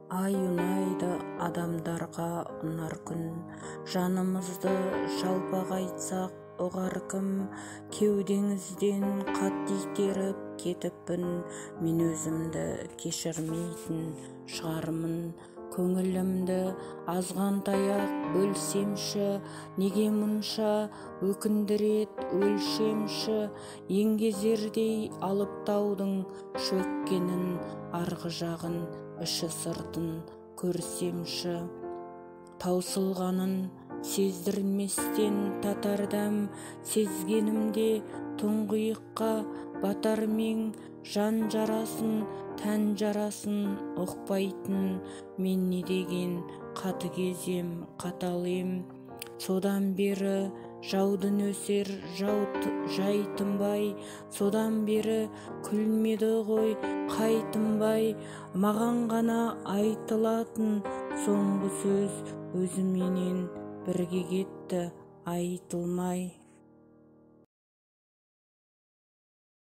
Ай ұнайды адамдарға ұнар күн, жанымызды жалпақ айтсақ ұғар кім? Кеудеңізден қат итеріп кетіппін, мен өзімді кешірмейтін шығармын. Көңілімді азғантаяқ бөлсемші, неге мұнша өкіндірет өлшемші? Еңгезердей алып таудың шөккенін, арғы жағын, іші сыртын көрсемші. Таусылғанын сездірместен татардам, сезгенімде тұңғиыққа батар мен. Жан жарасын, тән жарасын ұқпайтын мен не деген қатыгезем, қатал ем. Содан бері жауды нөсер жай тынбай, содан бері күлмеді ғой қай тынбай. Маған ғана айтылатын соңғы сөз өзіменен бірге кетті айтылмай.